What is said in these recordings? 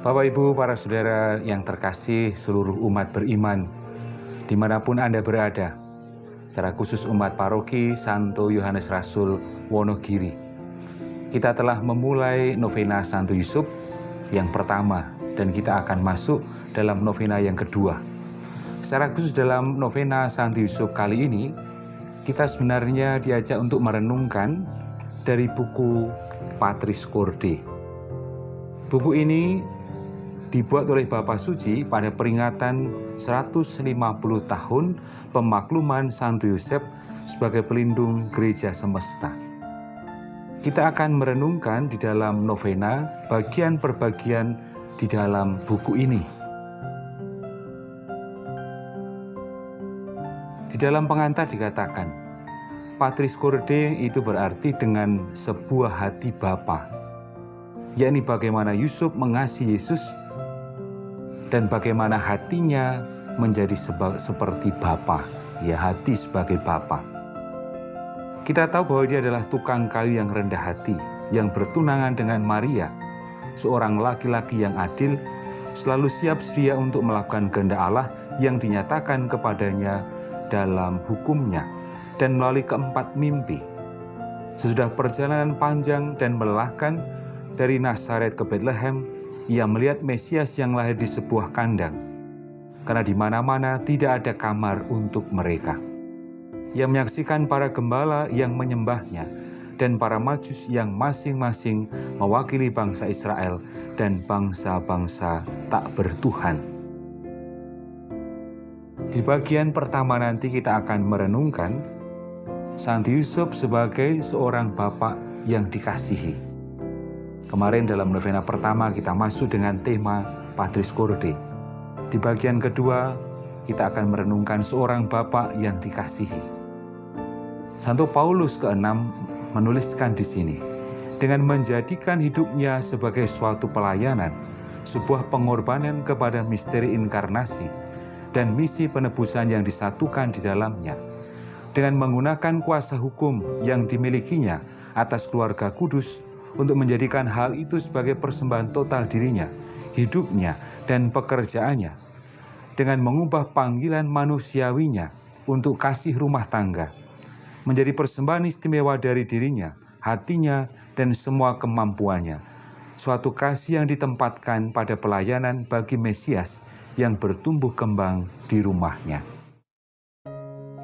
Bapak Ibu, para saudara yang terkasih, seluruh umat beriman, dimanapun Anda berada, secara khusus umat paroki Santo Yohanes Rasul Wonogiri. Kita telah memulai novena Santo Yusuf yang pertama, dan kita akan masuk dalam novena yang kedua. Secara khusus dalam novena Santo Yusuf kali ini, kita sebenarnya diajak untuk merenungkan dari buku Patris Corde. Buku ini dibuat oleh Bapak Suci pada peringatan 150 tahun pemakluman Santo Yusuf sebagai pelindung gereja semesta. Kita akan merenungkan di dalam novena bagian per bagian di dalam buku ini. Di dalam pengantar dikatakan, Patris Corde itu berarti dengan sebuah hati Bapa, yakni bagaimana Yusuf mengasihi Yesus dan bagaimana hatinya menjadi seperti Bapa, ya, hati sebagai Bapa. Kita tahu bahwa dia adalah tukang kayu yang rendah hati, yang bertunangan dengan Maria, seorang laki-laki yang adil, selalu siap sedia untuk melakukan kehendak Allah yang dinyatakan kepadanya dalam hukumnya dan melalui keempat mimpi. Sesudah perjalanan panjang dan melelahkan dari Nazaret ke Bethlehem, ia melihat Mesias yang lahir di sebuah kandang, karena di mana-mana tidak ada kamar untuk mereka. Ia menyaksikan para gembala yang menyembahnya dan para majus yang masing-masing mewakili bangsa Israel dan bangsa-bangsa tak bertuhan. Di bagian pertama nanti kita akan merenungkan Santo Yusuf sebagai seorang bapak yang dikasihi. Kemarin dalam novena pertama kita masuk dengan tema Patris Corde. Di bagian kedua kita akan merenungkan seorang bapak yang dikasihi. Santo Paulus ke-6 menuliskan di sini, dengan menjadikan hidupnya sebagai suatu pelayanan, sebuah pengorbanan kepada misteri inkarnasi dan misi penebusan yang disatukan di dalamnya, dengan menggunakan kuasa hukum yang dimilikinya atas keluarga kudus untuk menjadikan hal itu sebagai persembahan total dirinya, hidupnya, dan pekerjaannya, dengan mengubah panggilan manusiawinya untuk kasih rumah tangga, menjadi persembahan istimewa dari dirinya, hatinya, dan semua kemampuannya. Suatu kasih yang ditempatkan pada pelayanan bagi Mesias yang bertumbuh kembang di rumahnya.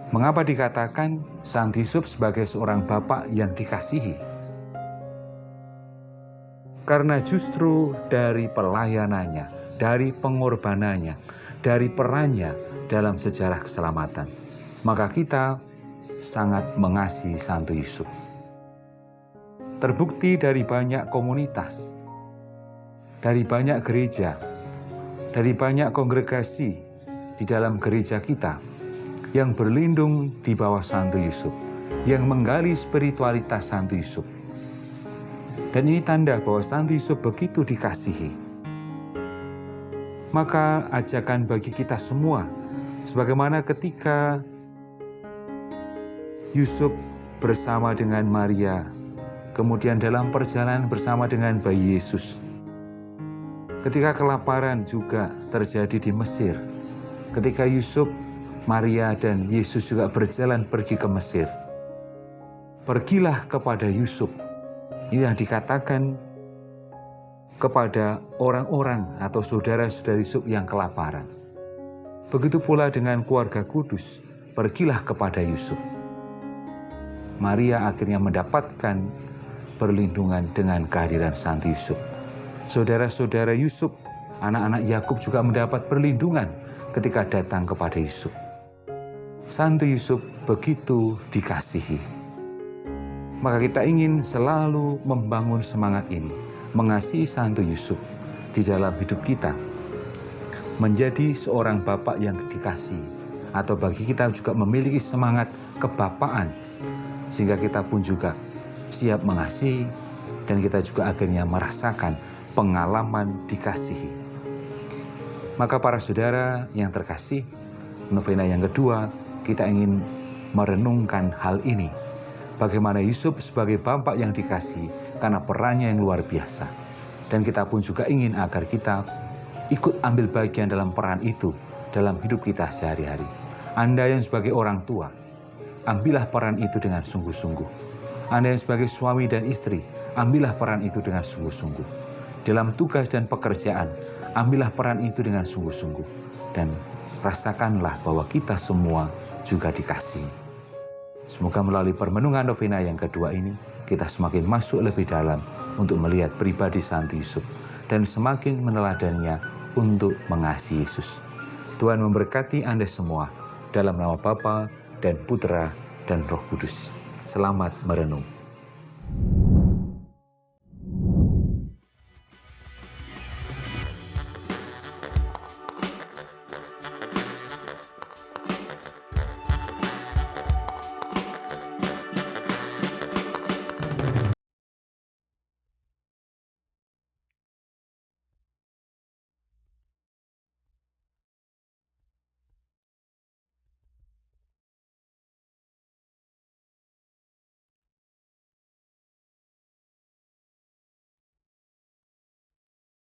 Mengapa dikatakan Santo Yusuf sebagai seorang bapak yang dikasihi? Karena justru dari pelayanannya, dari pengorbanannya, dari perannya dalam sejarah keselamatan, maka kita sangat mengasihi Santo Yusuf. Terbukti dari banyak komunitas, dari banyak gereja, dari banyak kongregasi di dalam gereja kita yang berlindung di bawah Santo Yusuf, yang menggali spiritualitas Santo Yusuf. Dan ini tanda bahwa Santo Yusuf begitu dikasihi. Maka ajakan bagi kita semua, sebagaimana ketika Yusuf bersama dengan Maria, kemudian dalam perjalanan bersama dengan bayi Yesus. Ketika kelaparan juga terjadi di Mesir, ketika Yusuf, Maria, dan Yesus juga berjalan pergi ke Mesir. Pergilah kepada Yusuf. Ini yang dikatakan kepada orang-orang atau saudara-saudara Yusuf yang kelaparan. Begitu pula dengan keluarga kudus, pergilah kepada Yusuf. Maria akhirnya mendapatkan perlindungan dengan kehadiran Santo Yusuf. Saudara-saudara Yusuf, anak-anak Yakub juga mendapat perlindungan ketika datang kepada Yusuf. Santo Yusuf begitu dikasihi. Maka kita ingin selalu membangun semangat ini, mengasihi Santo Yusuf di dalam hidup kita, menjadi seorang bapak yang dikasihi, atau bagi kita juga memiliki semangat kebapaan, sehingga kita pun juga siap mengasihi dan kita juga akhirnya merasakan pengalaman dikasihi. Maka para saudara yang terkasih, novena yang kedua kita ingin merenungkan hal ini. Bagaimana Yusuf sebagai bapak yang dikasihi karena perannya yang luar biasa. Dan kita pun juga ingin agar kita ikut ambil bagian dalam peran itu dalam hidup kita sehari-hari. Anda yang sebagai orang tua, ambillah peran itu dengan sungguh-sungguh. Anda yang sebagai suami dan istri, ambillah peran itu dengan sungguh-sungguh. Dalam tugas dan pekerjaan, ambillah peran itu dengan sungguh-sungguh. Dan rasakanlah bahwa kita semua juga dikasihi. Semoga melalui permenungan novena yang kedua ini, kita semakin masuk lebih dalam untuk melihat pribadi Santo Yusuf dan semakin meneladaninya untuk mengasihi Yesus. Tuhan memberkati Anda semua dalam nama Bapa dan Putra dan Roh Kudus. Selamat merenung.